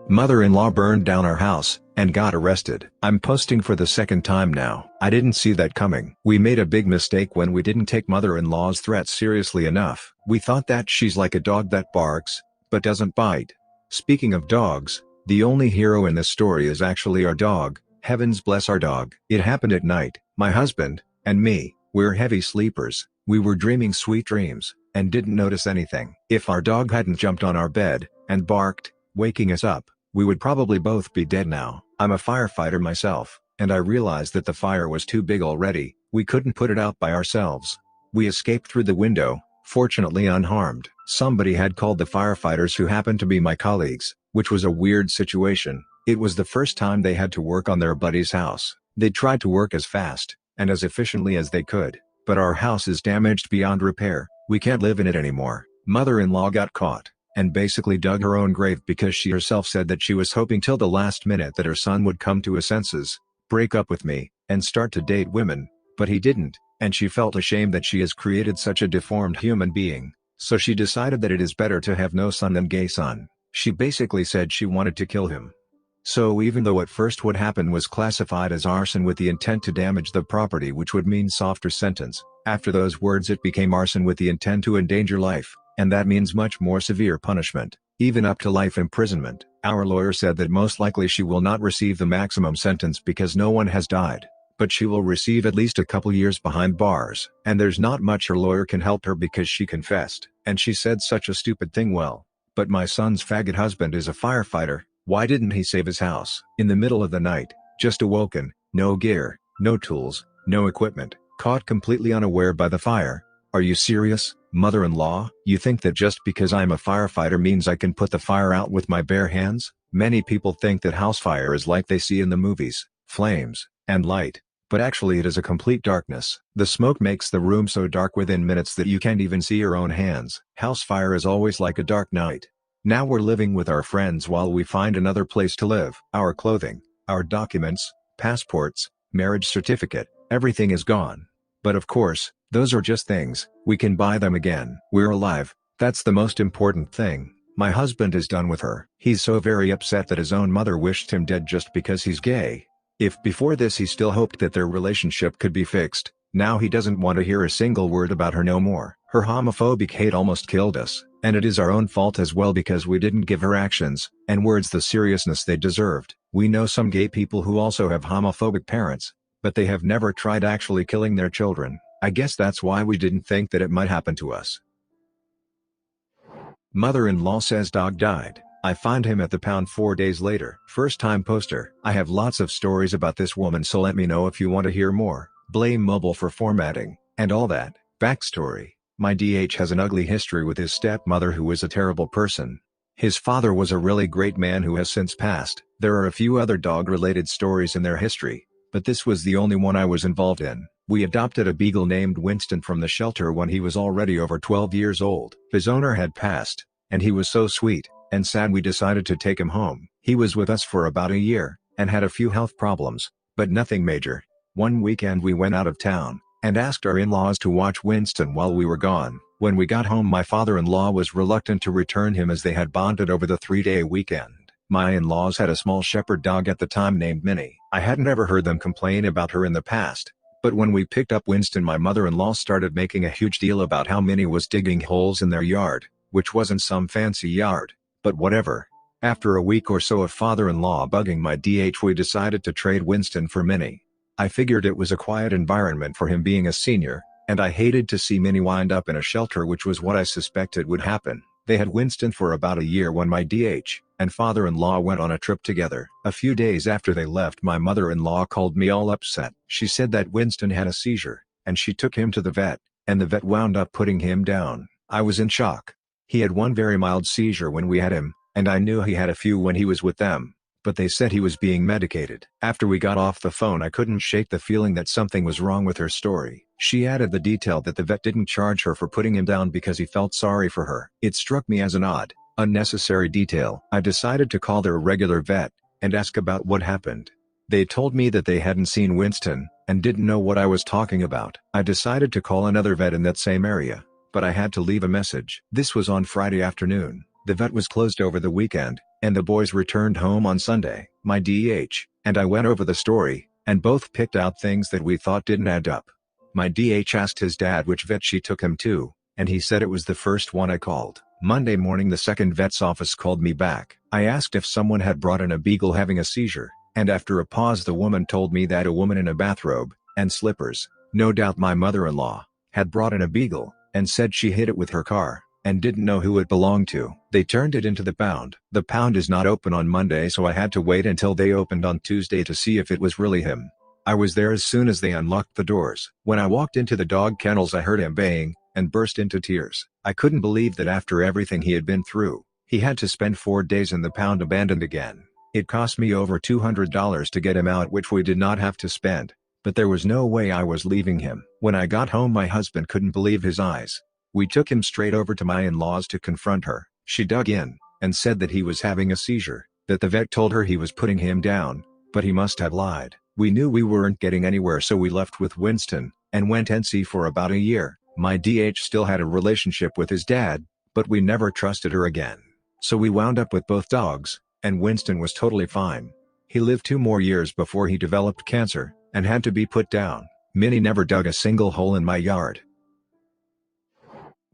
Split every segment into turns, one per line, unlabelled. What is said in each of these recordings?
Mother-in-law burned down our house, and got arrested. I'm posting for the second time now. I didn't see that coming. We made a big mistake when we didn't take mother-in-law's threats seriously enough. We thought that she's like a dog that barks, but doesn't bite. Speaking of dogs, the only hero in this story is actually our dog. Heavens bless our dog. It happened at night. My husband, and me, we're heavy sleepers. We were dreaming sweet dreams, and didn't notice anything. If our dog hadn't jumped on our bed, and barked, waking us up, we would probably both be dead now. I'm a firefighter myself, and I realized that the fire was too big already. We couldn't put it out by ourselves. We escaped through the window, fortunately unharmed. Somebody had called the firefighters, who happened to be my colleagues, which was a weird situation. It was the first time they had to work on their buddy's house. They tried to work as fast, and as efficiently as they could, but our house is damaged beyond repair. We can't live in it anymore. Mother-in-law got caught, and basically dug her own grave because she herself said that she was hoping till the last minute that her son would come to his senses, break up with me, and start to date women, but he didn't, and she felt ashamed that she has created such a deformed human being, so she decided that it is better to have no son than gay son. She basically said she wanted to kill him. So even though at first what happened was classified as arson with the intent to damage the property, which would mean softer sentence, after those words it became arson with the intent to endanger life, and that means much more severe punishment, even up to life imprisonment. Our lawyer said that most likely she will not receive the maximum sentence because no one has died, but she will receive at least a couple years behind bars. And there's not much her lawyer can help her because she confessed, and she said such a stupid thing. Well, but my son's faggot husband is a firefighter. Why didn't he save his house? In the middle of the night, just awoken, no gear, no tools, no equipment, caught completely unaware by the fire. Are you serious, mother-in-law? You think that just because I'm a firefighter means I can put the fire out with my bare hands? Many people think that house fire is like they see in the movies, flames, and light, but actually it is a complete darkness. The smoke makes the room so dark within minutes that you can't even see your own hands. House fire is always like a dark night. Now we're living with our friends while we find another place to live. Our clothing, our documents, passports, marriage certificate, everything is gone. But of course, those are just things. We can buy them again. We're alive. That's the most important thing. My husband is done with her. He's so very upset that his own mother wished him dead just because he's gay. If before this he still hoped that their relationship could be fixed, now he doesn't want to hear a single word about her no more. Her homophobic hate almost killed us, and it is our own fault as well because we didn't give her actions and words the seriousness they deserved. We know some gay people who also have homophobic parents, but they have never tried actually killing their children. I guess that's why we didn't think that it might happen to us. Mother-in-law says dog died. I find him at the pound 4 days later. First time poster. I have lots of stories about this woman, so let me know if you want to hear more. Blame mobile for formatting, and all that. Backstory. My DH has an ugly history with his stepmother who was a terrible person. His father was a really great man who has since passed. There are a few other dog-related stories in their history, but this was the only one I was involved in. We adopted a beagle named Winston from the shelter when he was already over 12 years old. His owner had passed, and he was so sweet and sad we decided to take him home. He was with us for about a year, and had a few health problems, but nothing major. One weekend we went out of town, and asked our in-laws to watch Winston while we were gone. When we got home my father-in-law was reluctant to return him as they had bonded over the 3-day weekend. My in-laws had a small shepherd dog at the time named Minnie. I hadn't ever heard them complain about her in the past, but when we picked up Winston my mother-in-law started making a huge deal about how Minnie was digging holes in their yard, which wasn't some fancy yard, but whatever. After a week or so of father-in-law bugging my DH we decided to trade Winston for Minnie. I figured it was a quiet environment for him being a senior, and I hated to see Minnie wind up in a shelter, which was what I suspected would happen. They had Winston for about a year when my DH and father-in-law went on a trip together. A few days after they left my mother-in-law called me all upset. She said that Winston had a seizure, and she took him to the vet, and the vet wound up putting him down. I was in shock. He had one very mild seizure when we had him, and I knew he had a few when he was with them, but they said he was being medicated. After we got off the phone I couldn't shake the feeling that something was wrong with her story. She added the detail that the vet didn't charge her for putting him down because he felt sorry for her. It struck me as an odd, unnecessary detail. I decided to call their regular vet, and ask about what happened. They told me that they hadn't seen Winston, and didn't know what I was talking about. I decided to call another vet in that same area, but I had to leave a message. This was on Friday afternoon. The vet was closed over the weekend, and the boys returned home on Sunday. My DH and I went over the story, and both picked out things that we thought didn't add up. My DH asked his dad which vet she took him to, and he said it was the first one I called. Monday morning the second vet's office called me back. I asked if someone had brought in a beagle having a seizure, and after a pause the woman told me that a woman in a bathrobe and slippers, no doubt my mother-in-law, had brought in a beagle, and said she hit it with her car, and didn't know who it belonged to. They turned it into the pound. The pound is not open on Monday, so I had to wait until they opened on Tuesday to see if it was really him. I was there as soon as they unlocked the doors. When I walked into the dog kennels I heard him baying, and burst into tears. I couldn't believe that after everything he had been through, he had to spend 4 days in the pound abandoned again. It cost me over $200 to get him out, which we did not have to spend, but there was no way I was leaving him. When I got home my husband couldn't believe his eyes. We took him straight over to my in-laws to confront her. She dug in, and said that he was having a seizure, that the vet told her he was putting him down, but he must have lied. We knew we weren't getting anywhere, so we left with Winston, and went NC for about a year. My DH still had a relationship with his dad, but we never trusted her again. So we wound up with both dogs, and Winston was totally fine. He lived 2 more years before he developed cancer, and had to be put down. Minnie never dug a single hole in my yard.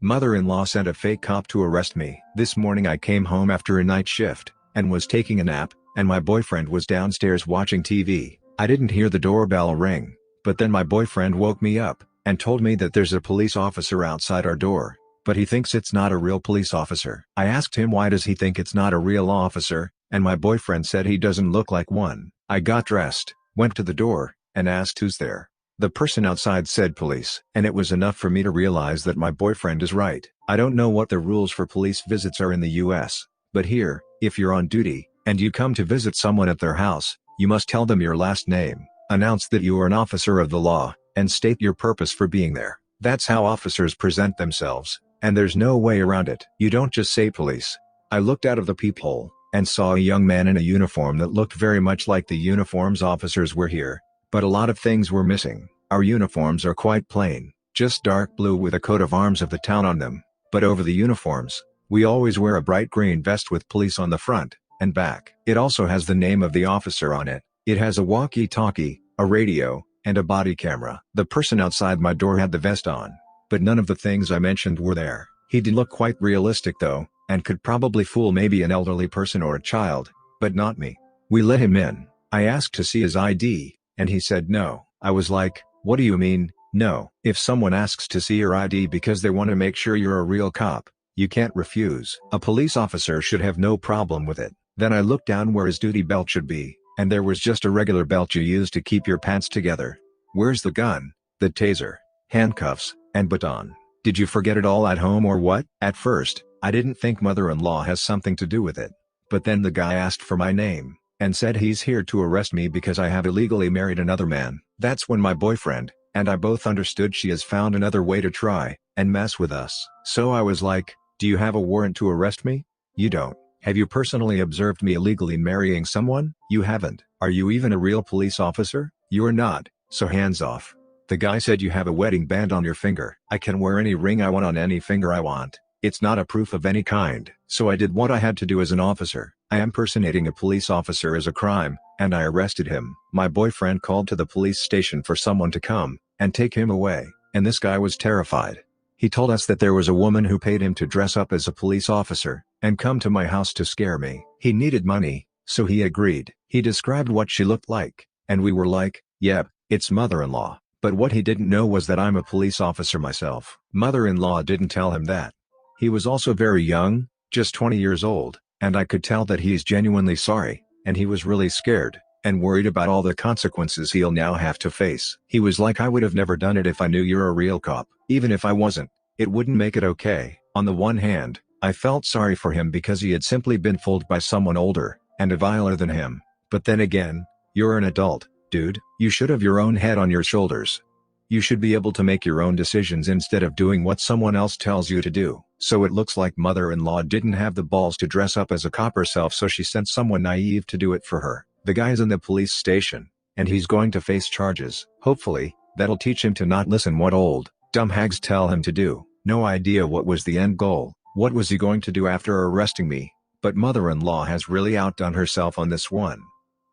Mother-in-law sent a fake cop to arrest me. This morning I came home after a night shift, and was taking a nap, and my boyfriend was downstairs watching TV. I didn't hear the doorbell ring, but then my boyfriend woke me up, and told me that there's a police officer outside our door, but he thinks it's not a real police officer. I asked him why does he think it's not a real officer, and my boyfriend said he doesn't look like one. I got dressed, went to the door, and asked who's there. The person outside said police, and it was enough for me to realize that my boyfriend is right. I don't know what the rules for police visits are in the US, but here, if you're on duty, and you come to visit someone at their house, you must tell them your last name, announce that you are an officer of the law, and state your purpose for being there. That's how officers present themselves, and there's no way around it. You don't just say police. I looked out of the peephole, and saw a young man in a uniform that looked very much like the uniforms officers wear here, but a lot of things were missing. Our uniforms are quite plain, just dark blue with a coat of arms of the town on them, but over the uniforms, we always wear a bright green vest with police on the front and back. It also has the name of the officer on it. It has a walkie-talkie, a radio, and a body camera. The person outside my door had the vest on, but none of the things I mentioned were there. He did look quite realistic though, and could probably fool maybe an elderly person or a child, but not me. We let him in. I asked to see his ID, and he said no. I was like, what do you mean, no? If someone asks to see your ID because they want to make sure you're a real cop, you can't refuse. A police officer should have no problem with it. Then I looked down where his duty belt should be, and there was just a regular belt you use to keep your pants together. Where's the gun, the taser, handcuffs, and baton? Did you forget it all at home or what? At first, I didn't think mother-in-law has something to do with it. But then the guy asked for my name, and said he's here to arrest me because I have illegally married another man. That's when my boyfriend and I both understood she has found another way to try and mess with us. So I was like, do you have a warrant to arrest me? You don't. Have you personally observed me illegally marrying someone? You haven't. Are you even a real police officer? You're not, so hands off. The guy said you have a wedding band on your finger. I can wear any ring I want on any finger I want. It's not a proof of any kind. So I did what I had to do as an officer. I impersonating a police officer is a crime, and I arrested him. My boyfriend called to the police station for someone to come and take him away, and this guy was terrified. He told us that there was a woman who paid him to dress up as a police officer and come to my house to scare me. He needed money, so he agreed. He described what she looked like, and we were like, yep, it's mother-in-law. But what he didn't know was that I'm a police officer myself. Mother-in-law didn't tell him that. He was also very young, just 20 years old, and I could tell that he's genuinely sorry, and he was really scared and worried about all the consequences he'll now have to face. He was like, I would have never done it if I knew you're a real cop. Even if I wasn't, it wouldn't make it okay. On the one hand, I felt sorry for him because he had simply been fooled by someone older and viler than him. But then again, you're an adult, dude. You should have your own head on your shoulders. You should be able to make your own decisions instead of doing what someone else tells you to do. So it looks like mother-in-law didn't have the balls to dress up as a cop herself, so she sent someone naive to do it for her. The guy's in the police station, and he's going to face charges. Hopefully, that'll teach him to not listen what old, dumb hags tell him to do. No idea what was the end goal. What was he going to do after arresting me? But mother-in-law has really outdone herself on this one.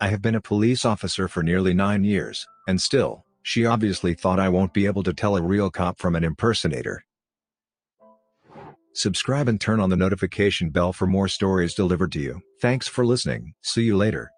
I have been a police officer for nearly 9 years, and still, she obviously thought I won't be able to tell a real cop from an impersonator. Subscribe and turn on the notification bell for more stories delivered to you. Thanks for listening. See you later.